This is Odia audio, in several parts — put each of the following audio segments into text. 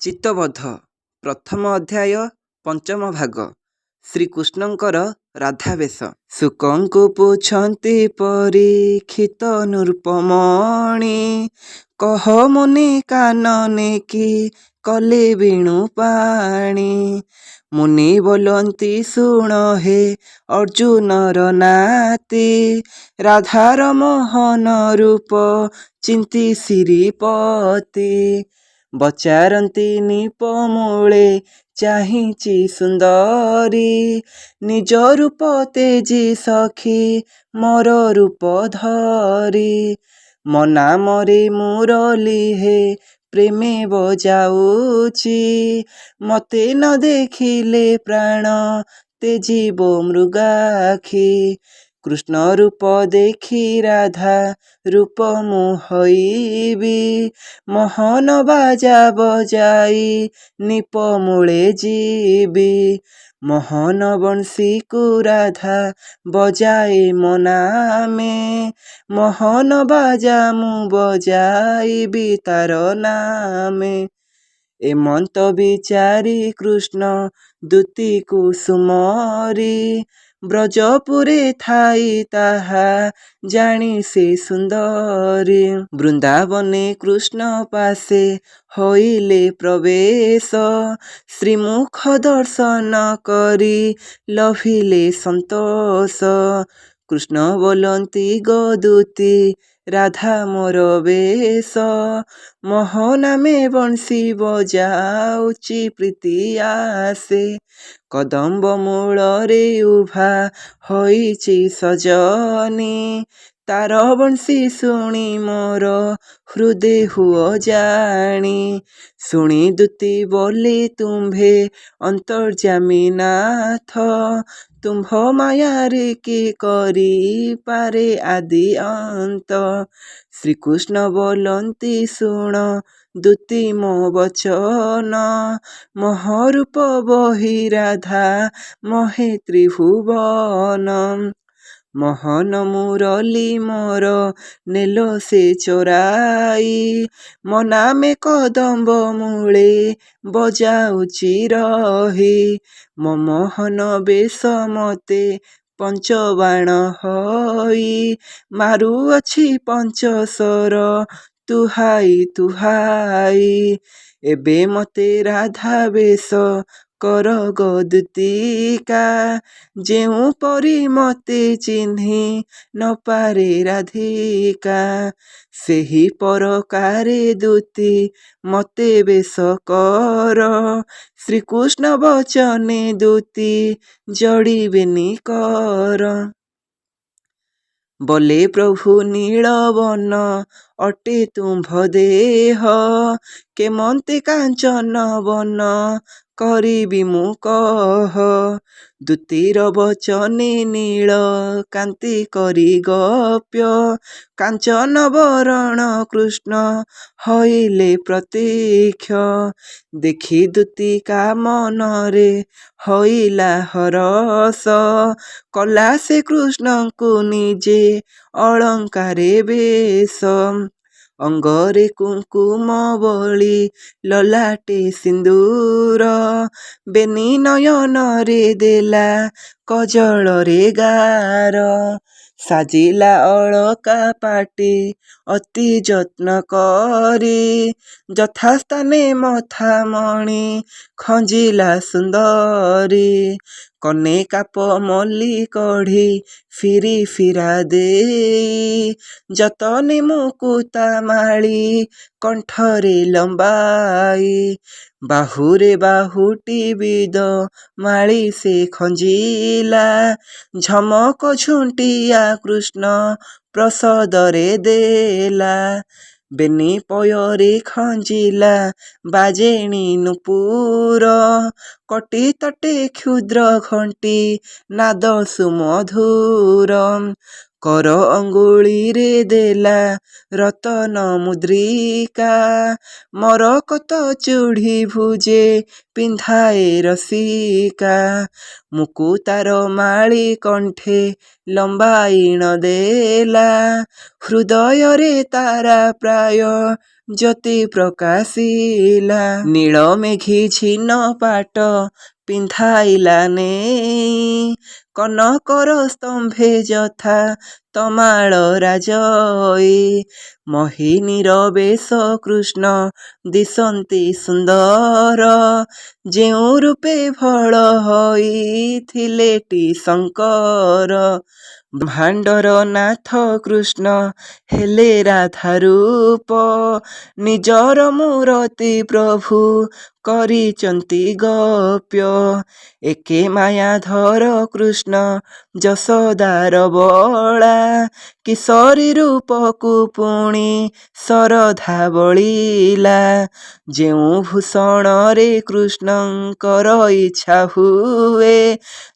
ଚିତ୍ତବଧ ପ୍ରଥମ ଅଧ୍ୟାୟ ପଞ୍ଚମ ଭାଗ। ଶ୍ରୀକୃଷ୍ଣଙ୍କର ରାଧାବେଶ। ଶୁକଙ୍କୁ ପୁଛନ୍ତି ପରୀକ୍ଷିତ ନୃପମଣି, କହ ମୁନି କାନନେ କି କଲେ ବିଣୁ ପାଣି। ମୁନି ବୋଲନ୍ତି ଶୁଣ ହେ ଅର୍ଜୁନର ନାତି, ରାଧାର ମୋହନ ରୂପ ଚିନ୍ତି ଶ୍ରୀପତି। ବଚାରନ୍ତି ନିପମୂଳେ ଚାହିଁଚି ସୁନ୍ଦରୀ, ନିଜ ରୂପ ତେଜି ସଖୀ ମୋର ରୂପ ଧରି। ମୋ ନାମରେ ମୁରଲି ହେ ପ୍ରେମେ ବଜାଉଚି, ମତେ ନ ଦେଖିଲେ ପ୍ରାଣ ତେଜିବ ମୃଗାକ୍ଷୀ। କୃଷ୍ଣ ରୂପ ଦେଖି ରାଧା ରୂପ ମୋହଇବି, ମୋହନ ବାଜା ବଜାଇ ନିପମୂଳେ ଯିବି। ମୋହନ ବଂଶୀକୁ ରାଧା ବଜାଏ ମୋ ନାମେ, ମୋହନ ବାଜା ମୁଁ ବଜାଇବି ତାର ନାମେ। ଏମନ୍ତ ବିଚାରି କୃଷ୍ଣ ଦୂତି କୁସୁମରି, ବ୍ରଜପୁରେ ଥାଇ ତାହା ଜାଣି ସେ ସୁନ୍ଦରୀ। ବୃନ୍ଦାବନେ କୃଷ୍ଣ ପାଶେ ହୋଇଲେ ପ୍ରବେଶ, ଶ୍ରୀମୁଖ ଦର୍ଶନ କରି ଲଭିଲେ ସନ୍ତୋଷ। କୃଷ୍ଣ ବୋଲନ୍ତି ଗୋ ଦୂତି ରାଧା ମୋର ବେଶ, ମୋହନାମେ ବଂଶୀ ବଜାଉଚି ପ୍ରୀତି ଆସେ। କଦମ୍ବ ମୂଳରେ ଉଭା ହୋଇଛି ସଜନୀ, ତାର ବଂଶୀ ଶୁଣି ମୋର ହୃଦେ ହୁଅ ଜାଣି। ଶୁଣି ଦୂତି ବୋଲି ତୁମ୍ଭେ ଅନ୍ତର୍ଯ୍ୟାମୀ ନାଥ, ତୁମ୍ଭ ମାୟାରେ କି କରିପାରେ ଆଦି ଅନ୍ତ। ଶ୍ରୀକୃଷ୍ଣ ବୋଲନ୍ତି ଶୁଣ ଦୂତି ମୋ ବଚନ, ମୋହ ରୂପ ବହି ରାଧା ମୋହେ ତ୍ରିଭୁବନ। ମୋହନ ମୁରଲି ମୋର ନେଲ ସେ ଚୋରାଇ, ମୋ ନାମେ କଦମ୍ବ ମୂଳେ ବଜାଉଚି ରହି। ମୋ ମୋହନ ବେଶ ମତେ ପଞ୍ଚବାଣ ହୋଇ, ମାରୁଅଛି ପଞ୍ଚଶର ତୁହାଇ ତୁହାଇ। ଏବେ ମତେ ରାଧା ବେଶ କର ଗୋ ଦୂତିକା, ଯେଉଁପରି ମତେ ଚିହ୍ନି ନପାରେ ରାଧିକା। ସେହି ପରକାରେ ଦୂତି ମତେ ବେଶ କର, ଶ୍ରୀକୃଷ୍ଣ ବଚନେ ଦୂତି ଜଡ଼ିବେନି କର। ବୋଲେ ପ୍ରଭୁ ନୀଳବନ ଅଟେ ତୁମ୍ଭ ଦେହ, କେମନ୍ତେ କାଞ୍ଚନ ବନ କରିବି ମୁଁ କହ। ଦୂତିର ବଚନେ ନୀଳ କାନ୍ତି କରି ଗୋପ୍ୟ, କାଞ୍ଚନ ବରଣ କୃଷ୍ଣ ହଇଲେ ପ୍ରତୀକ୍ଷ। ଦେଖି ଦୂତିକା ମନରେ ହଇଲା ହରଷ, କଲା ସେ କୃଷ୍ଣଙ୍କୁ ନିଜେ ଅଳଙ୍କାରେ ବେଶ। ଅଙ୍ଗରେ କୁଙ୍କୁମ ବଳି ଲଲାଟେ ସିନ୍ଦୂର, ବେନି ନୟନରେ ଦେଲା କଜଳରେ ଗାର। ସାଜିଲା ଅଳକା ପାଟି ଅତି ଯତ୍ନ କରି, ଯଥାସ୍ଥାନେ ମଥା ମଣି ଖଞ୍ଜିଲା ସୁନ୍ଦରୀ। କନେକାପ ମଲ୍ଲି କଢ଼ି ଫିରି ଫିରା ଦେଇ, ଯତନେ ମୁକୁତା ମାଳି କଣ୍ଠରେ ଲମ୍ବାଇ। ବାହୁରେ ବାହୁଟି ବିଦ ମାଳି ସେ ଖଞ୍ଜିଲା, ଝମକ ଝୁଣ୍ଟିଆ କୃଷ୍ଣ ପ୍ରସାଦରେ ଦେଲା। ବେନି ପୟରେ ଖଞ୍ଜିଲା ବାଜେଣି ନୂପୁର, କଟି ତଟେ କ୍ଷୁଦ୍ର ଘଣ୍ଟି ନାଦ ସୁମଧୁର। କର ଅଙ୍ଗୁଳିରେ ଦେଲା ରତନ ମୁଦ୍ରିକା, ମରକତ ଚୂଡ଼ି ଭୁଜେ ପିନ୍ଧାଏ ରସିକା। ମୁକୁତାର ମାଳି କଣ୍ଠେ ଲମ୍ବାଇଣ ଦେଲା, ହୃଦୟରେ ତାରା ପ୍ରାୟ ଜ୍ୟୋତି ପ୍ରକାଶିଲା। ନୀଳ ମେଘି ଛିନ ପାଟ ପିନ୍ଧାଇଲା ନେଇ, କନକର ସ୍ତମ୍ଭେ ଯଥା ତମାଳ ରାଜଇ। ମୋହିନୀର ବେଶ କୃଷ୍ଣ ଦିଶନ୍ତି ସୁନ୍ଦର, ଯେଉଁ ରୂପେ ଫଳ ହୋଇଥିଲେଟି ଶଙ୍କର। ବ୍ରହ୍ମାଣ୍ଡର ନାଥ କୃଷ୍ଣ ହେଲେ ରାଧା ରୂପ, ନିଜର ମୂରତି ପ୍ରଭୁ କରିଚନ୍ତି ଗୋପ୍ୟ। ଏକେ ମାୟାଧର କୃଷ୍ଣ ଯଶୋଦାର ବଳା, କିଶୋରୀ ରୂପକୁ ପୁଣି ଶରଧା ବଳିଲା। ଯେଉଁ ଭୂଷଣରେ କୃଷ୍ଣଙ୍କର ଇଚ୍ଛା ହୁଏ,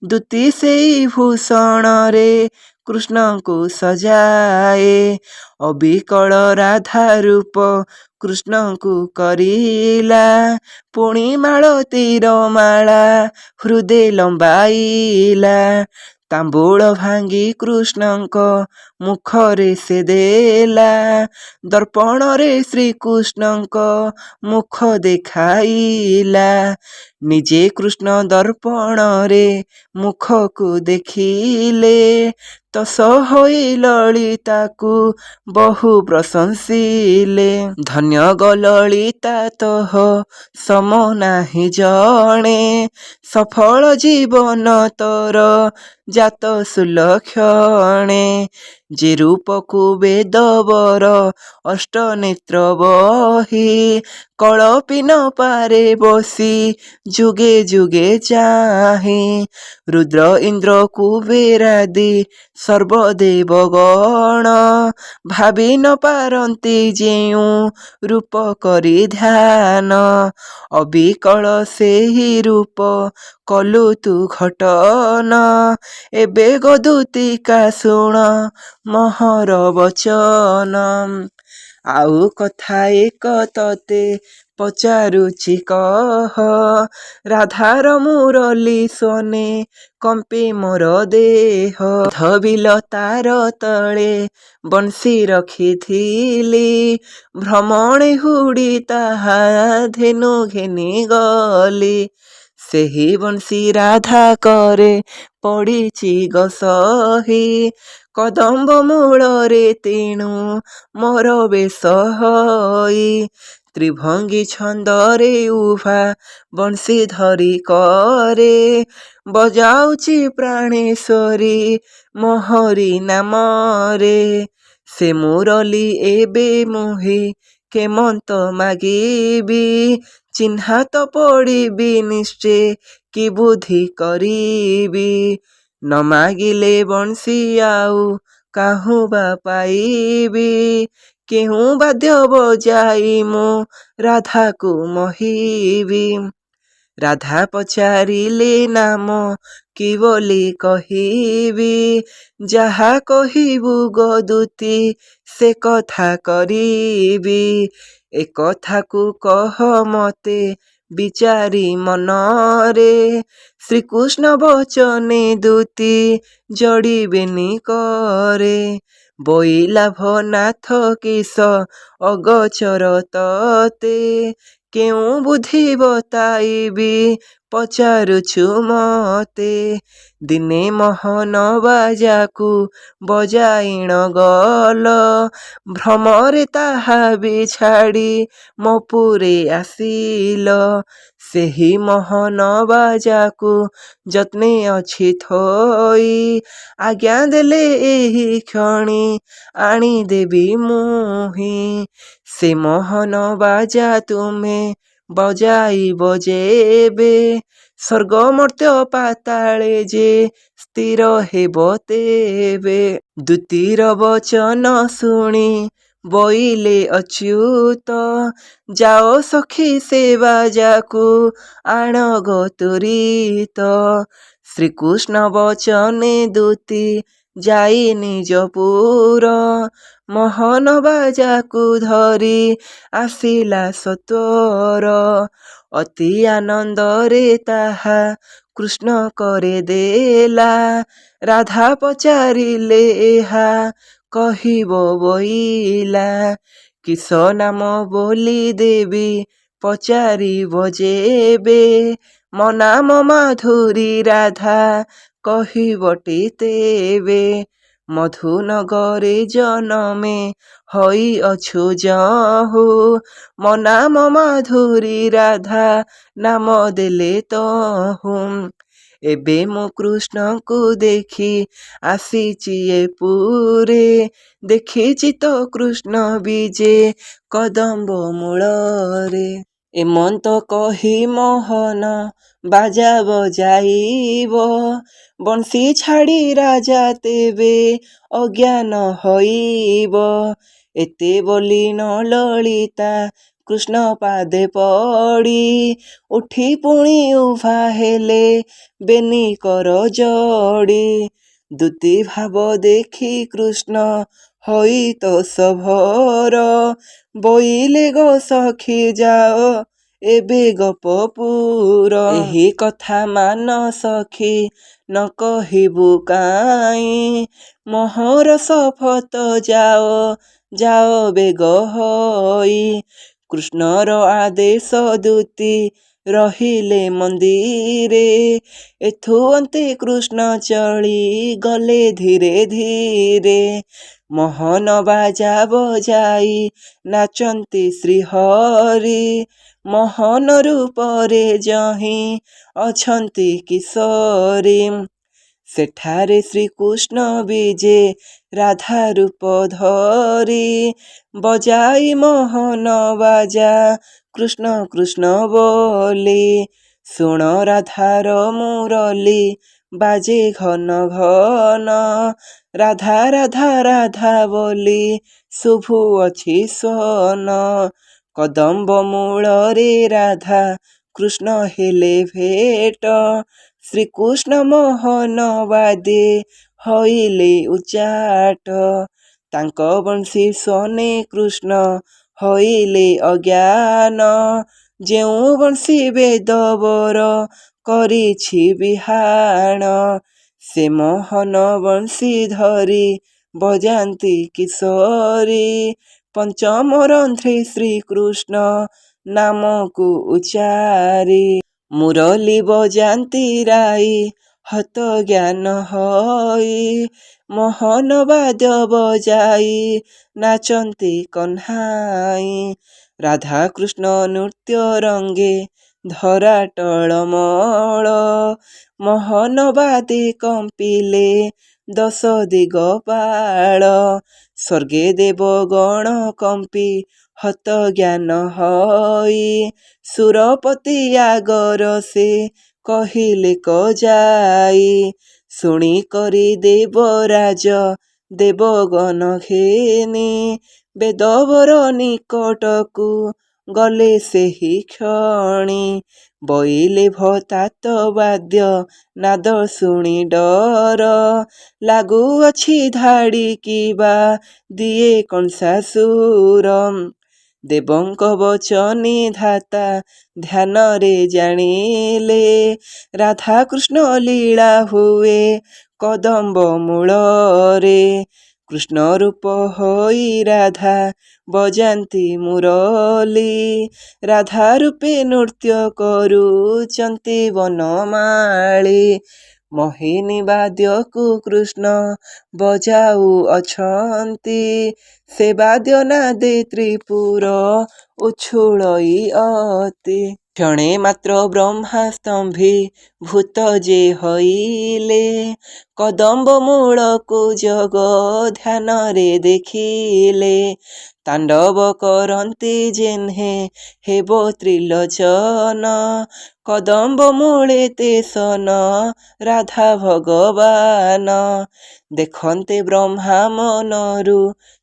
ଦୂତି ସେଇ ଭୂଷଣରେ କୃଷ୍ଣଙ୍କୁ ସଜାଏ। ଅବିକଳ ରାଧା ରୂପ କୃଷ୍ଣଙ୍କୁ କରିଲା, ପୁଣି ମାଳତୀର ମାଳା ହୃଦେ ଲମ୍ବାଇଲା। ତାମ୍ବୁଳ ଭାଙ୍ଗି କୃଷ୍ଣଙ୍କ ମୁଖରେ ସେ ଦେଲା, ଦର୍ପଣରେ ଶ୍ରୀକୃଷ୍ଣଙ୍କ ମୁଖ ଦେଖାଇଲା। ନିଜେ କୃଷ୍ଣ ଦର୍ପଣରେ ମୁଖକୁ ଦେଖିଲେ, ତସ ହୋଇ ଲଳିତାକୁ ବହୁ ପ୍ରଶଂସିଲେ। ଧନ୍ୟ ଗୋ ଲଳିତା ତୋହ ସମ ନାହିଁ ଜଣେ, ସଫଳ ଜୀବନ ତୋର ଜାତ ସୁଲକ୍ଷଣେ। ଯେ ରୂପକୁ ବେଦବର ଅଷ୍ଟନେତ୍ର ବହି, କଳପି ନ ପାରେ ବସି ଯୁଗେ ଯୁଗେ ଚାହିଁ। ରୁଦ୍ର ଇନ୍ଦ୍ର କୁବେରାଦି ସର୍ବଦେବଗଣ, ଭାବି ନ ପାରନ୍ତି ଯେଉଁ ରୂପ କରି ଧ୍ୟାନ। ଅବିକଳ ସେହି ରୂପ କଲୁ ତୁ ଘଟନ, ଏବେ ଗୋ ଦୂତିକା ଶୁଣ ମୋହର ବଚନ। ଆଉ କଥା ଏକ ତତେ ପଚାରୁଛି କହ, ରାଧାର ମୁରଲି ସ୍ୱନେ କମ୍ପେ ମୋର ଦେହ। ଧବିଲ ତାର ତଳେ ବଂଶୀ ରଖିଥିଲି, ଭ୍ରମଣେ ହୁଡ଼ି ତାହା ଧେନୁ ଘେନି ଗଲି। ସେହି ବଂଶୀ ରାଧା କରେ ପଡ଼ିଛି ଗୋ ସହି, କଦମ୍ବ ମୂଳରେ ତେଣୁ ମୋର ବେଶ ହୋଇ। ତ୍ରିଭଙ୍ଗୀ ଛନ୍ଦରେ ଉଭା ବଂଶୀ ଧରି କରେ, ବଜାଉଛି ପ୍ରାଣେଶ୍ୱରୀ ମୋହରି ନାମରେ। ସେ ମୁରଲି ଏବେ ମୁହିଁ କେମନ୍ତ ମାଗିବି, ଚିହ୍ନା ତ ପଡ଼ିବି ନିଶ୍ଚେ କି ବୁଦ୍ଧି କରିବି। ନ ମାଗିଲେ ବଂଶୀ ଆଉ କାହୁଁ ବା ପାଇବି, କେଉଁ ବାଦ୍ୟ ବଜାଇ ମୁଁ ରାଧାକୁ ମୋହିବି। ରାଧା ପଚାରିଲେ ନାମ କି ବୋଲି କହିବି, ଯାହା କହିବୁ ଗୋ ଦୂତି ସେ କଥା କରିବି। ଏ କଥାକୁ କହ ମତେ ବିଚାରି ମନରେ, ଶ୍ରୀକୃଷ୍ଣ ବଚନେ ଦୂତି ଯୋଡ଼ିବେନି କରେ। ବୈଲାଭ ନାଥ କିସ ଅଗୋଚର ତୋତେ, କେଉଁ ବୁଦ୍ଧି ବତାଇବି ପଚାରୁଛୁ ମତେ। ଦିନେ ମୋହନ ବାଜାକୁ ବଜାଇଣ ଗଲ, ଭ୍ରମରେ ତାହା ବି ଛାଡ଼ି ମୋ ପୁରେ ଆସିଲ। ସେହି ମୋହନ ବାଜାକୁ ଯତ୍ନେ ଅଛି ଥୋଇ, ଆଜ୍ଞା ଦେଲେ ଏହି କ୍ଷଣି ଆଣିଦେବି ମୁହିଁ। ସେ ମୋହନ ବାଜା ତୁମେ ବଜାଇବ ଯେବେ, ସ୍ୱର୍ଗ ମର୍ତ୍ତ୍ୟ ପାତାଳେ ଯେ ସ୍ଥିର ହେବ ତେବେ। ଦୂତିର ବଚନ ଶୁଣି ବୋଇଲେ ଅଚ୍ୟୁତ, ଯାଅ ସଖୀ ସେ ବାଜାକୁ ଆଣ ଗୋ ତୁରିତ। ଶ୍ରୀକୃଷ୍ଣ ବଚନେ ଦୂତି ଯାଇ ନିଜ ପୁର, ମୋହନ ବାଜାକୁ ଧରି ଆସିଲା ସତ୍ୱର। ଅତି ଆନନ୍ଦରେ ତାହା କୃଷ୍ଣ କରି ଦେଲା, ରାଧା ପଚାରିଲେ ଏହା କହିବ ବୋଇଲା। କିସ ନାମ ବୋଲି ଦେବି ପଚାରିବ ଯେବେ, ମୋ ନାମ ମାଧୁରୀ ରାଧା କହିବଟି ତେବେ। ମଧୁନଗରେ ଜନମେ ହୋଇଅଛୁ ଯହୁ, ମୋ ନାମ ମାଧୁରୀ ରାଧା ନାମ ଦେଲେ ତହୁଁ। ଏବେ ମୁଁ କୃଷ୍ଣଙ୍କୁ ଦେଖି ଆସିଛି ଏ ପୁରେ, ଦେଖିଛି ତ କୃଷ୍ଣ ବିଜେ କଦମ୍ବ ମୂଳରେ। ଏମନ୍ତ କହି ମୋହନ ବାଜା ବଜାଇବ, ବଂଶୀ ଛାଡ଼ି ରାଜା ତେବେ ଅଜ୍ଞାନ ହୋଇବ। ଏତେ ବୋଲି ନ ଲଳିତା କୃଷ୍ଣ ପାଦେ ପଡ଼ି, ଉଠି ପୁଣି ଉଭା ହେଲେ ବେନି କର ଯୋଡ଼ି। ଦ୍ୟୁତି ଭାବ ଦେଖି କୃଷ୍ଣ ହୋଇ ତୋଷ ଭୋର, ବୋଇଲେ ଗୋ ସଖୀ ଯାଅ ଏବେ ଗୋପପୁର। ଏହି କଥା ମାନ ସଖୀ ନ କହିବୁ କାଇଁ, ମୋହର ଶପଥ ଯାଅ ଯାଅ ବେଗ ହୋଇ। କୃଷ୍ଣର ଆଦେଶ ଦ୍ୟୁତି ରହିଲେ ମନ୍ଦିରେ, ଏଥୁ ଅନ୍ତେ କୃଷ୍ଣ ଚଳି ଗଲେ ଧୀରେ ଧୀରେ। ମୋହନ ବାଜା ବଜାଇ ନାଚନ୍ତି ଶ୍ରୀହରି, ମୋହନ ରୂପରେ ଯହିଁ ଅଛନ୍ତି କିଶୋରୀ। ସେଠାରେ ଶ୍ରୀକୃଷ୍ଣ ବିଜେ ରାଧା ରୂପ ଧରି, ବଜାଇ ମୋହନ ବାଜା କୃଷ୍ଣ କୃଷ୍ଣ ବୋଲି। ଶୁଣ ରାଧାର ମୁରଲି ବାଜେ ଘନ ଘନ, ରାଧା ରାଧା ରାଧା ବୋଲି ଶୁଭୁଅଛି ସ୍ୱନ। କଦମ୍ବ ମୂଳରେ ରାଧା କୃଷ୍ଣ ହେଲେ ଭେଟ, ଶ୍ରୀକୃଷ୍ଣ ମୋହନ ବାଦେ ହୋଇଲେ ଉଚାଟ। ତାଙ୍କ ବଂଶୀ ଶୁଣି କୃଷ୍ଣ ହୋଇଲେ ଅଜ୍ଞାନ, ଯେଉଁ ବଂଶୀ ବେଦବର କରିଛି ବିହାଣ। ସେ ମୋହନ ବଂଶୀ ଧରି ବଜାନ୍ତି କିଶୋରୀ, ପଞ୍ଚମ ରନ୍ଧ୍ରେ ଶ୍ରୀକୃଷ୍ଣ ନାମକୁ ଉଚାରି। ମୁରଲି ବଜାନ୍ତି ରାଇ ହତ ଜ୍ଞାନ ହୋଇ, ମୋହନ ବାଦ୍ୟ ବଜାଇ ନାଚନ୍ତି କହ୍ନାଇ। ରାଧା କୃଷ୍ଣ ନୃତ୍ୟ ରଙ୍ଗେ ଧରା ଟଳମଳ, ମୋହନ ବାଦେ କମ୍ପିଲେ ଦଶ ଦିଗପାଳ। ସ୍ୱର୍ଗେ ଦେବଗଣ କମ୍ପି ହତ ଜ୍ଞାନ ହୋଇ, ସୁରପତି ଆଗର ସେ କହିଲେ କ ଯାଇ। ଶୁଣି କରି ଦେବରାଜ ଦେବଗଣ ଘେନି, ବେଦବର ନିକଟକୁ ଗଲେ ସେହି କ୍ଷଣି। ବୋଇଲେ ଭୋତାତ ବାଦ୍ୟ ନାଦ ଶୁଣି ଡର, ଲାଗୁଅଛି ଧାଡ଼ି କିବା ଦିଏ କଂସାସୁର। ଦେବଙ୍କ ବଚନେ ଧାତା ଧ୍ୟାନରେ ଜାଣିଲେ, ରାଧାକୃଷ୍ଣ ଲୀଳା ହୁଏ କଦମ୍ବ ମୂଳରେ। କୃଷ୍ଣ ରୂପ ହୋଇ ରାଧା ବଜାନ୍ତି ମୁରଲି, ରାଧା ରୂପେ ନୃତ୍ୟ କରୁଛନ୍ତି ବନମାଳୀ। ମୋହିନୀ ବାଦ୍ୟକୁ କୃଷ୍ଣ ବଜାଉଅଛନ୍ତି, ସେ ବାଦ୍ୟ ନାଦେ ତ୍ରିପୁର ଉଛୁଳଇ ଅତି। କ୍ଷଣେ ମାତ୍ର ବ୍ରହ୍ମା ସ୍ତମ୍ଭୀଭୂତ ଯେ ହୋଇଲେ, କଦମ୍ବ ମୂଳକୁ ଯୋଗ ଧ୍ୟାନରେ ଦେଖିଲେ। ତାଣ୍ଡବ କରନ୍ତି ଯେହ୍ନେ ହେବ ତ୍ରିଲୋଚନ, କଦମ୍ବ ମୂଳେ ତେସନ ରାଧା ଭଗବାନ। ଦେଖନ୍ତେ ବ୍ରହ୍ମା ମନରୁ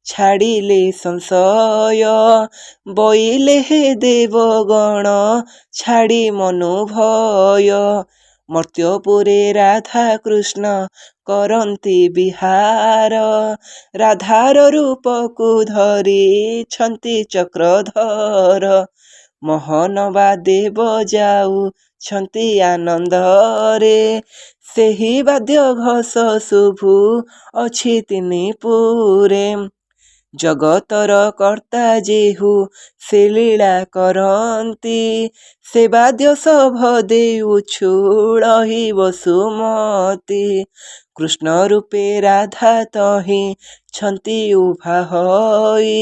ଛାଡ଼ିଲେ ସଂଶୟ, ବୋଇଲେ ହେ ଦେବଗଣ ଛାଡ଼ି ମନୁ ଭୟ। ମର୍ତ୍ତ୍ୟପୁରେ ରାଧା କୃଷ୍ଣ କରନ୍ତି ବିହାର, ରାଧାର ରୂପକୁ ଧରିଛନ୍ତି ଚକ୍ରଧର। ମୋହନ ବାଦେ ବଜାଉଛନ୍ତି ଆନନ୍ଦରେ, ସେହି ବାଦ୍ୟ ଘୋଷ ଶୁଭୁ ଅଛି ତିନି ପୁରେ। ଜଗତର କର୍ତ୍ତା ଯେହୁ ସେ ଲୀଳା କରନ୍ତି, ସେ ବାଦ୍ୟ ସଭ ଦେଉ ଛୁଳହି ବସୁମତୀ। କୃଷ୍ଣ ରୂପେ ରାଧା ତହିଁ ଛନ୍ତି ଉଭା ହୋଇ,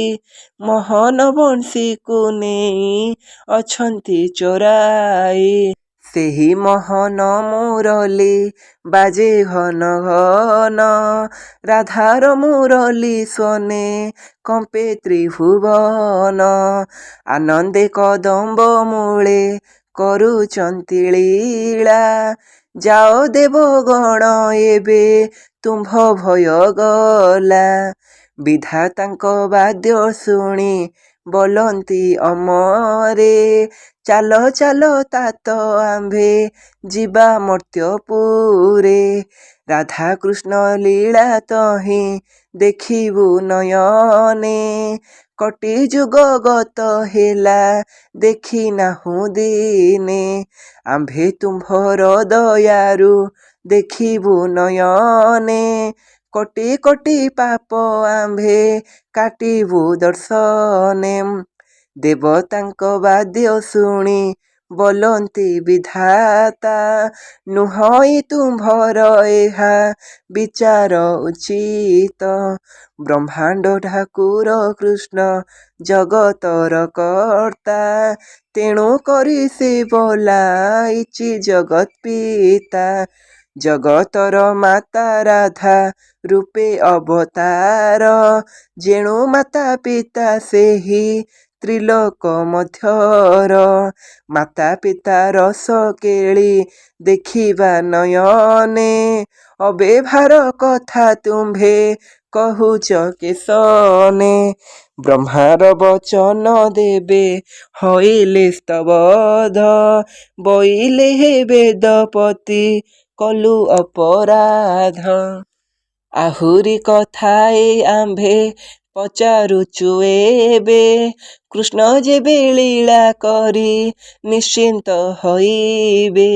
ମୋହନ ବଂଶୀକୁ ନେଇ ଅଛନ୍ତି ଚୋରାଇ। ସେହି ମୋହନ ମୁରଲି ବାଜେ ଘନ ଘନ, ରାଧାର ମୁରଲି ସ୍ୱନେ କମ୍ପେ ତ୍ରିଭୁବନ। ଆନନ୍ଦେ କଦମ୍ବ ମୂଳେ କରୁଚନ୍ତି ଲୀଳା, ଯାଅ ଦେବଗଣ ଏବେ ତୁମ୍ଭ ଭୟ ଗଲା। ବିଧାତାଙ୍କ ବାଦ୍ୟ ଶୁଣି ବୋଲନ୍ତି ଅମରେ, ଚାଲ ଚାଲ तात ଆମ୍ଭେ ଯିବା ମର୍ତ୍ତ୍ୟପୁରେ। ରାଧାକୃଷ୍ଣ ଲୀଳା ତହିଁ ଦେଖିବୁ ନୟନେ, କୋଟି ଯୁଗ ଗତ ହେଲା ଦେଖି ନାହୁଁ ଦିନେ। ଆମ୍ଭେ ତୁମ୍ଭର ଦୟାରୁ ଦେଖିବୁ ନୟନେ, କୋଟି କୋଟି ପାପ ଆମ୍ଭେ କାଟିବୁ ଦର୍ଶନେ। ଦେବତାଙ୍କ ବାଦ୍ୟ ଶୁଣି ବୋଲନ୍ତି ବିଧାତା, ନୁହଁଇ ତୁମ୍ଭର ଏହା ବିଚାର ଉଚିତ। ବ୍ରହ୍ମାଣ୍ଡ ଠାକୁର କୃଷ୍ଣ ଜଗତର କର୍ତ୍ତା, ତେଣୁ କରି ସେ ବୋଲାଇଛି ଜଗତ୍ ପିତା। ଜଗତର ମାତା ରାଧା ରୂପେ ଅବତାର, ଯେଣୁ ମାତା ପିତା ସେହି ତ୍ରିଲୋକ ମଧ୍ୟର। ମାତା ପିତା ରସ କେଳି ଦେଖିବା ନୟନେ, ଅବ୍ୟବହାର କଥା ତୁମ୍ଭେ କହୁଛ କେଶନେ। ବ୍ରହ୍ମାର ବଚନ ଦେବେ ହୋଇଲେ ସ୍ତବଧ, ବୋଇଲେ ହେ ବେଦପତି କଲୁ ଅପରାଧ। ଆହୁରି କଥାଏ ଆମ୍ଭେ ପଚାରୁଛୁ ଏବେ, କୃଷ୍ଣ ଯେବେ ଲୀଳା କରି ନିଶ୍ଚିନ୍ତ ହୋଇବେ।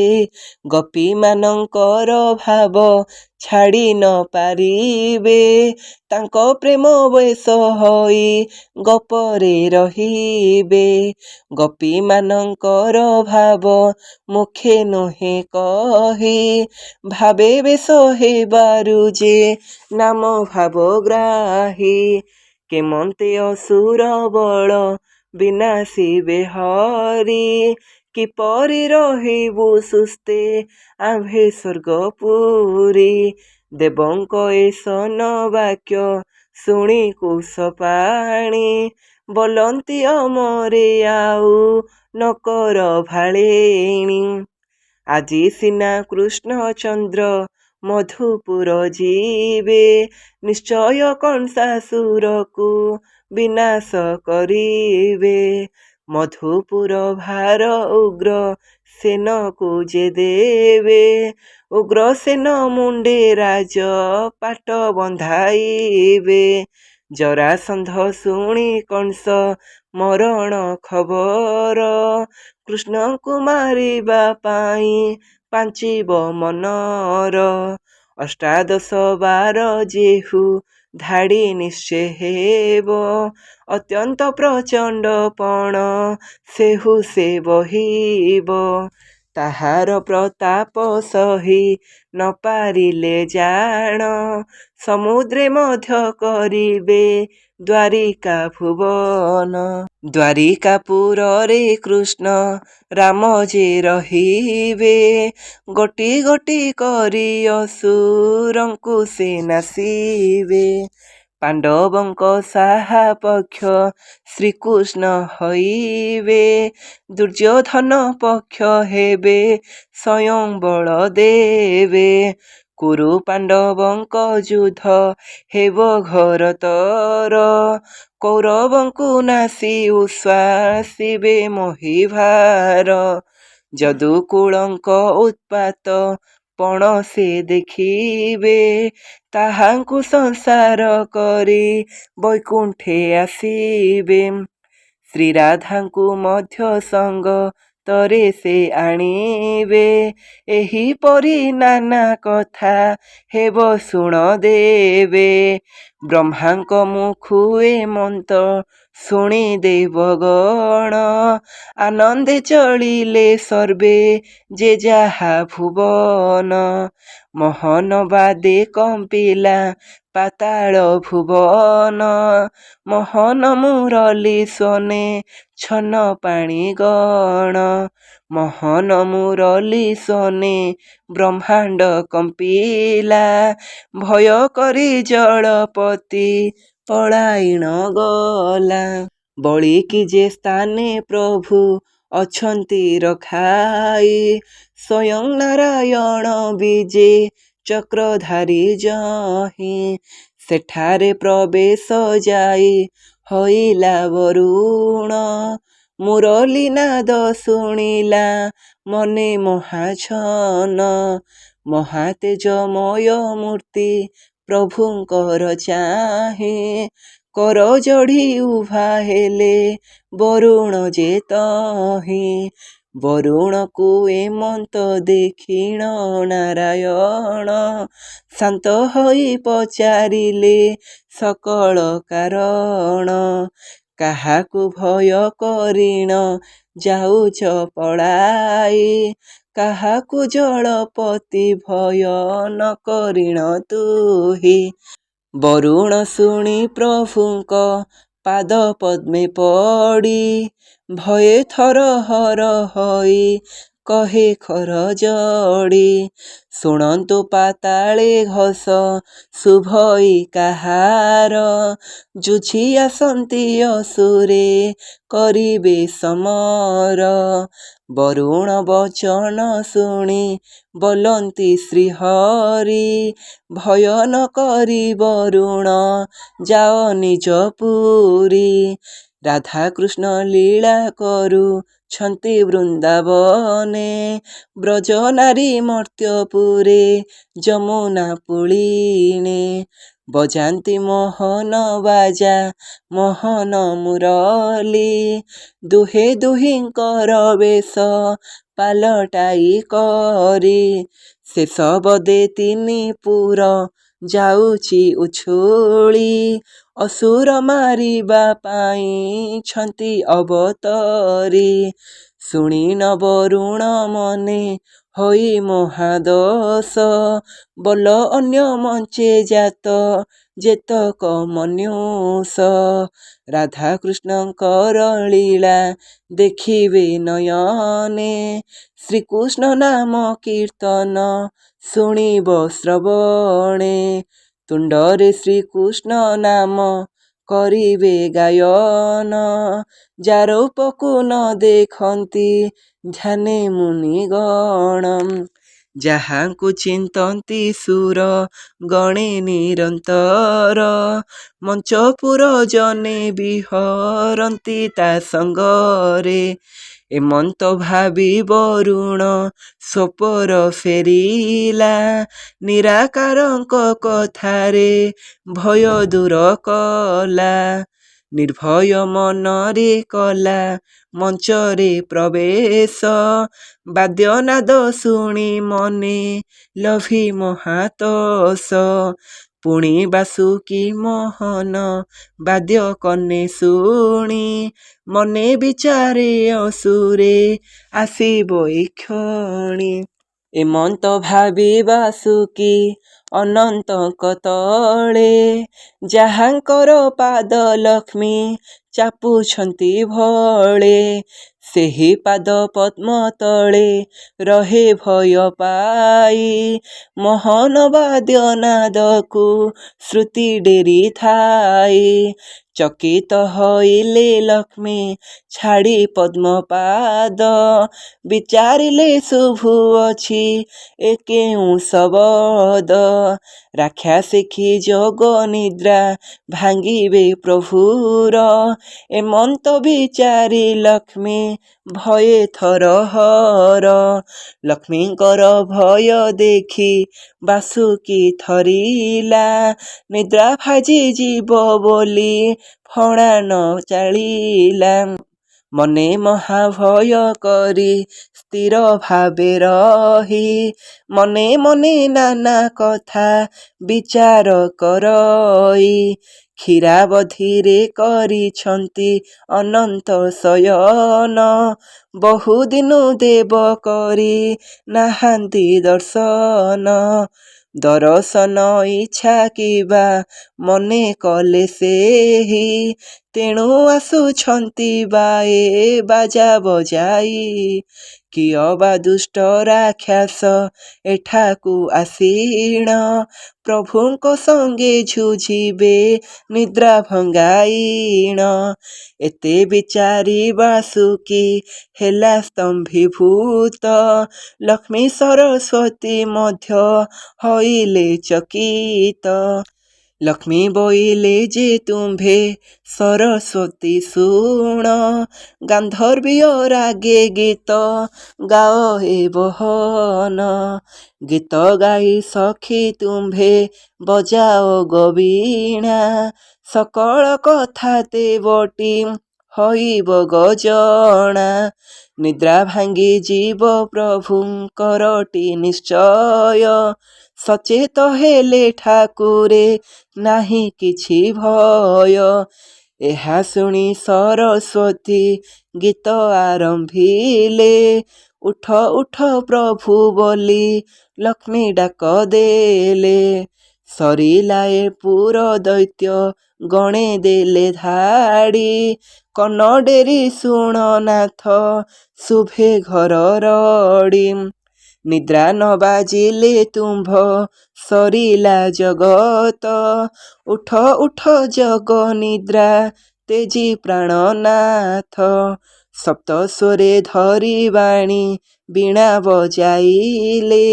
ଗୋପୀମାନଙ୍କର ଭାବ ଛାଡ଼ି ନ ପାରିବେ, ତାଙ୍କ ପ୍ରେମ ବଶ ହୋଇ ଗୋପରେ ରହିବେ। ଗୋପୀମାନଙ୍କର ଭାବ ମୁଖେ ନୁହେଁ କହି, ଭାବେ ବେଶ ହେବାରୁ ଯେ ନାମ ଭାବଗ୍ରାହୀ। କେମନ୍ତେ ଅସୁର ବଳ ବିନାଶିବେ ହରି, କିପରି ରହିବୁ ସୁସ୍ଥେ ଆମ୍ଭେ ସ୍ୱର୍ଗପୁରୀ। ଦେବଙ୍କ ଏ ସନ ବାକ୍ୟ ଶୁଣି କୁଶପାଣି, ବୋଲନ୍ତି ଅମରେ ଆଉ ନକର ଭାଳେଣି। ଆଜି ସିନା କୃଷ୍ଣଚନ୍ଦ୍ର ମଧୁପୁର ଯିବେ, ନିଶ୍ଚୟ କଂସାସୁରକୁ ବିନାଶ କରିବେ। ମଧୁପୁର ଭାର ଉଗ୍ର ସେନକୁ ଯେ ଦେବେ, ଉଗ୍ରସେନ ମୁଣ୍ଡେ ରାଜ ପାଟ ବନ୍ଧାଇବେ। ଜରାସନ୍ଧ ଶୁଣି କଂସ ମରଣ ଖବର, କୃଷ୍ଣଙ୍କୁ ମାରିବା ପାଇଁ ପାଞ୍ଚିବ ମନର। ଅଷ୍ଟାଦଶ ବାର ଯେହୁ ଧାଡ଼ି ନିଶ୍ଚେ ହେବ, ଅତ୍ୟନ୍ତ ପ୍ରଚଣ୍ଡ ପଣ ସେହୁ ସେ ବହିବ। ତାହାର ପ୍ରତାପ ସହି ନ ପାରିଲେ ଜାଣ, ସମୁଦ୍ରେ ମଧ୍ୟ କରିବେ ଦ୍ୱାରିକା ଭୁବନ। ଦ୍ୱାରିକାପୁରରେ କୃଷ୍ଣ ରାମ ଯେ ରହିବେ, ଗୋଟି ଗୋଟି କରି ଅସୁରଙ୍କୁ ସେ ନାଶିବେ। ପାଣ୍ଡବଙ୍କ ସାହା ପକ୍ଷ ଶ୍ରୀକୃଷ୍ଣ ହୋଇବେ, ଦୁର୍ଯ୍ୟୋଧନ ପକ୍ଷ ହେବେ ସ୍ୱୟଂ ବଳଦେବେ। କୁରୁ ପାଣ୍ଡବଙ୍କ ଯୁଦ୍ଧ ହେବ ଘୋରତର, କୌରବଙ୍କୁ ନାଶି ଉଶ୍ୱାସିବେ ମହୀଭାର। ଯଦୁକୁଳଙ୍କ ଉତ୍ପାତ ପଣ ସେ ଦେଖିବେ, ତାହାଙ୍କୁ ସଂସାର କରି ବୈକୁଣ୍ଠେ ଆସିବେ। ଶ୍ରୀରାଧାଙ୍କୁ ମଧ୍ୟ ସଙ୍ଗ ହାତରେ ସେ ଆଣିବେ। ଏହିପରି ନାନା କଥା ହେବ ଶୁଣ ଦେବେ। ବ୍ରହ୍ମାଙ୍କ ମୁଖୁ ଏ ମନ୍ତ୍ର ଶୁଣି ଦେବଗଣ, ଆନନ୍ଦେ ଚଳିଲେ ସର୍ବେ ଯେ ଯାହା ଭୁବନ। ମୋହନ ବାଦେ କମ୍ପିଲା ପାତାଳ ଭୁବନ, ମୋହନ ମୁରଲି ଶୋନେ ଛନ ପାଣି ଗଣ। ମୋହନ ମୁରଲି ଶୋନେ ବ୍ରହ୍ମାଣ୍ଡ କମ୍ପିଲା, ଭୟ କରି ଜଳପତି ପଳାଇଣ ଗଲା। ବଳିକି ଯେ ସ୍ଥାନେ ପ୍ରଭୁ ଅଛନ୍ତି ରଖାଇ, ସ୍ୱୟଂ ନାରାୟଣ ବିଜେ ଚକ୍ରଧାରୀ ଯହିଁ। ସେଠାରେ ପ୍ରବେଶ ଯାଇ ହଇଲା ବରୁଣ, ମୁରଲି ନାଦ ଶୁଣିଲା ମନେ ମହାଛନ। ମହାତେଜମୟ ମୂର୍ତ୍ତି ପ୍ରଭୁଙ୍କର ଚାହିଁ, କର ଯୋଡ଼ି ଉଭା ହେଲେ ବରୁଣ ଯେ ତହିଁ। ବରୁଣକୁ ଏମନ୍ତ ଦେଖିଣ ନାରାୟଣ, ଶାନ୍ତ ହୋଇ ପଚାରିଲେ ସକଳ କାରଣ। କାହାକୁ ଭୟ କରିଣ ଯାଉଛ ପଳାଇ, କାହାକୁ ଜଳପତି ଭୟ ନ କରିଣ ତୁହି। ବରୁଣ ଶୁଣି ପ୍ରଭୁଙ୍କ ପାଦ ପଦ୍ମେ ପଡ଼ି, ଭୟେ ଥରହର ହୋଇ କହେ ଖର ଯୋଡ଼ି। ଶୁଣନ୍ତୁ ପାତାଳେ ଘୋଷ ଶୁଭଇ କାହାର, ଯୁଝି ଆସନ୍ତି ଅସୁରେ କରିବେ ସମର। ବରୁଣ ବଚନ ଶୁଣି ବୋଲନ୍ତି ଶ୍ରୀହରି, ଭୟ ନ କରି ବରୁଣ ଯାଅ ନିଜ ପୁରୀ। ରାଧାକୃଷ୍ଣ ଲୀଳା କରୁଛନ୍ତି ବୃନ୍ଦାବନେ, ବ୍ରଜ ନାରୀ ମର୍ତ୍ତ୍ୟପୁରେ ଯମୁନା ପୁଳିନେ। ବଜାନ୍ତି ମୋହନ ବାଜା ମୋହନ ମୁରଲି, ଦୁହେଁ ଦୁହିଁଙ୍କର ବେଶ ପାଲଟାଇ କରି। ଶେଷ ବୋଦେ ତିନି ପୁର ଯାଉଛି ଉଛୁଳି, ଅସୁର ମାରିବା ପାଇଁ ଛନ୍ତି ଅବତରି। ଶୁଣିନ ବରୁଣ ମନେ ହୋଇ ମହାଦୋଷ, ବୋଲ ଅନ୍ୟ ମଞ୍ଚେ ଜାତ ଯେତକ ମନୁଷ। ରାଧାକୃଷ୍ଣଙ୍କର ଲୀଳା ଦେଖିବେ ନୟନେ, ଶ୍ରୀକୃଷ୍ଣ ନାମ କୀର୍ତ୍ତନ ଶୁଣିବ ଶ୍ରବଣେ। ତୁଣ୍ଡରେ ଶ୍ରୀକୃଷ୍ଣ ନାମ କରିବେ ଗାୟନ, ଯାର ରୂପକୁ ନ ଦେଖନ୍ତି ଧ୍ୟାନେ ମୁନିଗଣ। ଯାହାଙ୍କୁ ଚିନ୍ତନ୍ତି ସୁର ଗଣେ ନିରନ୍ତର, ମଞ୍ଚପୁର ଜନେ ବିହରନ୍ତି ତା ସଙ୍ଗରେ। ଏମନ୍ତ ଭାବି ବରୁଣ ସ୍ୱପର ଫେରିଲା, ନିରାକାରଙ୍କ କଥାରେ ଭୟ ଦୂର କଲା। ନିର୍ଭୟ ମନରେ କଲା ମଞ୍ଚରେ ପ୍ରବେଶ, ବାଦ୍ୟନାଦ ଶୁଣି ମନେ ଲୋଭି ମହାତୋଷ। ପୁଣି ବାସୁକି ମୋହନ ବାଦ୍ୟ କନେ ଶୁଣି, ମନେ ବିଚାରେ ଅସୁରେ ଆସିବ ଏକ୍ଷଣି। ଏମନ୍ତ ଭାବି ବାସୁକି ଅନନ୍ତଙ୍କ ତଳେ, ଯାହାଙ୍କର ପାଦ ଲକ୍ଷ୍ମୀ ଚାପୁଛନ୍ତି ଭଳେ। ସେହି ପାଦ ପଦ୍ମ ତଳେ ରହେ ଭୟ ପାଇ, ମୋହନ ବାଦ୍ୟ ନାଦକୁ ଶ୍ରୁତି ଡେରି ଥାଇ। ଚକିତ ହୋଇଲେ ଲକ୍ଷ୍ମୀ ଛାଡ଼ି ପଦ୍ମପାଦ, ବିଚାରିଲେ ଶୁଭୁଅଛି ଏ କେଉଁ ଶବଦ। ରାକ୍ଷାସିଖି ଯୋଗ ନିଦ୍ରା ଭାଙ୍ଗିବେ ପ୍ରଭୁର, ଏମନ୍ତ ବିଚାରି ଲକ୍ଷ୍ମୀ ଭୟେ ଥରହର। ଲକ୍ଷ୍ମୀଙ୍କର ଭୟ ଦେଖି ବାସୁକି ଥରିଲା, ନିଦ୍ରା ଭାଜି ଯିବ ବୋଲି ଫଣା ନ ଚାଳିଲା। ମନେ ମହାଭୟ କରି ସ୍ଥିର ଭାବେ ରହି ମନେ ମନେ ନାନା କଥା ବିଚାର କରଇ କ୍ଷୀରାବଧିରେ କରିଛନ୍ତି ଅନନ୍ତ ଶୟନ ବହୁଦିନୁ ଦେବ କରି ନାହାନ୍ତି ଦର୍ଶନ ଦରଶନ ଇଚ୍ଛା କିବା ମନେ କଲେ ସେହି ତେଣୁ ଆସୁଛନ୍ତି ବାଏ ବାଜା ବଜାଇ କିଅ ବା ଦୁଷ୍ଟ ରାକ୍ଷସ ଏଠାକୁ ଆସିଣ ପ୍ରଭୁଙ୍କ ସଙ୍ଗେ ଝୁଝିବେ ନିଦ୍ରା ଭଙ୍ଗାଇଣ ଏତେ ବିଚାରି ବାସୁକି ହେଲା ସ୍ତମ୍ଭୀଭୂତ ଲକ୍ଷ୍ମୀ ସରସ୍ୱତୀ ମଧ୍ୟ ହଇଲେ ଚକିତ ଲକ୍ଷ୍ମୀ ବୋଇଲେ ଯେ ତୁମ୍ଭେ ସରସ୍ୱତୀ ଶୁଣ ଗାନ୍ଧର୍ବୀୟ ରାଗେ ଗୀତ ଗାଅ ଏ ବହନ ଗୀତ ଗାଇ ସଖୀ ତୁମ୍ଭେ ବଜାଅ ଗବୀଣା ସକଳ କଥା ତେବଟି ହଇବ ଗଜଣା ନିଦ୍ରା ଭାଙ୍ଗି ଯିବ ପ୍ରଭୁଙ୍କରଟି ନିଶ୍ଚୟ ସଚେତ ହେଲେ ଠାକୁରେ ନାହିଁ କିଛି ଭୟ ଏହା ଶୁଣି ସରସ୍ୱତୀ ଗୀତ ଆରମ୍ଭିଲେ ଉଠ ଉଠ ପ୍ରଭୁ ବୋଲି ଲକ୍ଷ୍ମୀ ଡାକ ଦେଲେ ସରିଲା ଏ ପୁର ଦୈତ୍ୟ ଗଣେ ଦେଲେ ଧାଡ଼ି କନ ଡେରି ଶୁଣ ନାଥ ଶୁଭେ ଘର ରଡ଼ି ନିଦ୍ରା ନ ବାଜିଲେ ତୁମ୍ଭ ସରିଲା ଜଗତ ଉଠ ଉଠ ଜଗ ନିଦ୍ରା ତେଜି ପ୍ରାଣନାଥ ସପ୍ତସ୍ୱରେ ଧରି ବାଣୀ ବୀଣା ବଜାଇଲେ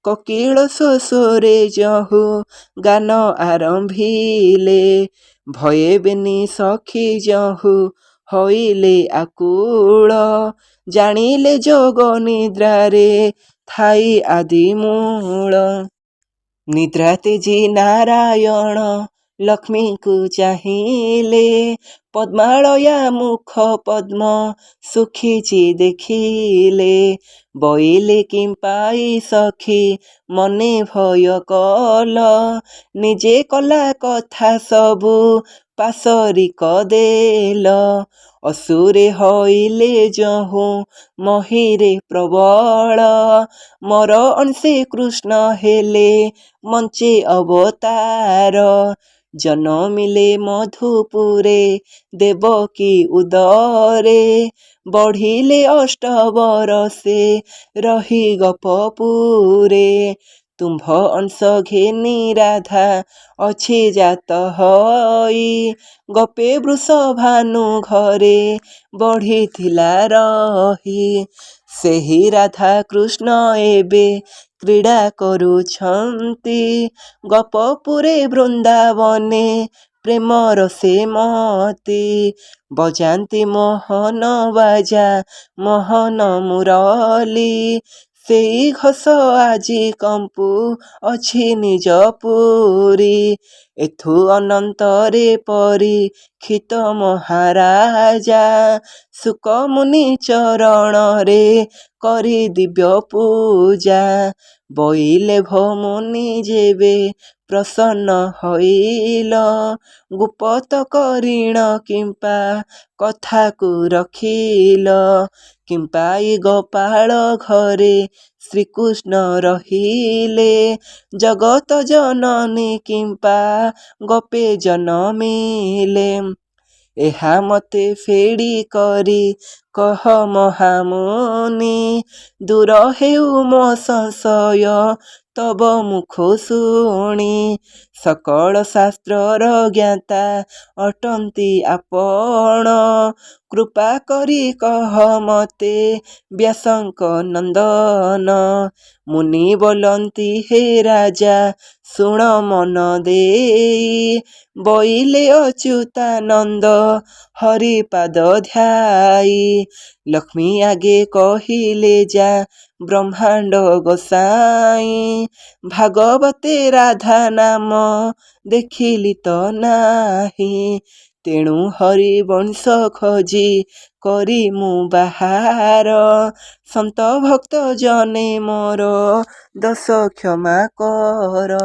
କୋକିଳ ସ୍ୱରେ ଯହୁ ଗାନ ଆରମ୍ଭିଲେ ଭୟେ ବେନି ସଖୀ ଯହୁ ହଇଲେ ଆକୁଳ ଜାଣିଲେ ଯୋଗ ନିଦ୍ରାରେ ଥାଇ ଆଦି ମୂଳ ନିଦ୍ରା ତେଜି ନାରାୟଣ ଲକ୍ଷ୍ମୀଙ୍କୁ ଚାହିଁଲେ ପଦ୍ମାଳୟା ମୁଖ ପଦ୍ମ ଶୁଖିଛି ଦେଖିଲେ ବୋଇଲେ କିମ୍ପାଇ ସଖୀ ମନେ ଭୟ କଲ ନିଜେ କଲା କଥା ସବୁ ପାଶରିକ ଦେଲ ଅସୁରେ ହଇଲେ ଯହୁଁ ମହିରେ ପ୍ରବଳ ମୋର ଅଂଶେ କୃଷ୍ଣ ହେଲେ ମଞ୍ଚେ ଅବତାର ଜନମିଲେ ମଧୁପୁରେ ଦେବକୀ ଉଦରେ ବଢ଼ିଲେ ଅଷ୍ଟବରଷେ ରହି ଗପପୁରେ ତୁମ୍ଭ ଅଂଶ ଘେନି ରାଧା ଅଛି ଜାତ ହଇ ଗପେ ବୃଷଭାନୁ ଘରେ ବଢ଼ିଥିଲା ରହି ସେହି ରାଧା କୃଷ୍ଣ ଏବେ କ୍ରୀଡ଼ା କରୁଛନ୍ତି ଗପପୁରେ ବୃନ୍ଦାବନେ ପ୍ରେମର ସେ ମତି ବଜାନ୍ତି ମୋହନ ବାଜା ମୋହନ ମୁରଲି ସେଇ ଘୋଷ ଆଜି କମ୍ପୁ ଅଛି ନିଜ ପୁରୀ ଏଥୁ ଅନନ୍ତରେ ପରୀକ୍ଷିତ ମହାରାଜା ଶୁକମୁନି ଚରଣରେ କରି ଦିବ୍ୟ ପୂଜା ବୋଇଲେ ଭୋମୁନି ଯେବେ ପ୍ରସନ୍ନ ହଇଲ ଗୁପତ କରିଣ କିମ୍ପା କଥାକୁ ରଖିଲ କିମ୍ପାଇ ଗୋପାଳ ଘରେ ଶ୍ରୀକୃଷ୍ଣ ରହିଲେ ଜଗତ ଜନନୀ କିମ୍ପା ଗୋପେ ଜନମିଲେ ଏହା ମତେ ଫେଡ଼ି କରି କହ ମହାମୁନି ଦୂର ହେଉ ମୋ ସଂଶୟ ତବ ମୁଖ ଶୁଣି ସକଳ ଶାସ୍ତ୍ରର ଜ୍ଞାତା ଅଟନ୍ତି ଆପଣ କୃପା କରି କହ ମତେ ବ୍ୟାସଙ୍କ ନନ୍ଦନ ମୁନି ବୋଲନ୍ତି ହେ ରାଜା ଶୁଣ ମନ ଦେଇ ବୋଇଲେ ଅଚ୍ୟୁତାନନ୍ଦ ହରିପାଦ ଧ୍ୟାଇ ଲକ୍ଷ୍ମୀ ଆଗେ କହିଲେ ଯା ବ୍ରହ୍ମାଣ୍ଡ ଗୋସାଇଁ ଭାଗବତେ ରାଧା ନାମ ଦେଖିଲି ତ ନାହିଁ ତେଣୁ ହରିବଂଶ ଖୋଜି କରି ମୁଁ ବାହାର। ସନ୍ତ ଭକ୍ତ ଜନେ ମୋର ଦୋଷ କ୍ଷମା କର।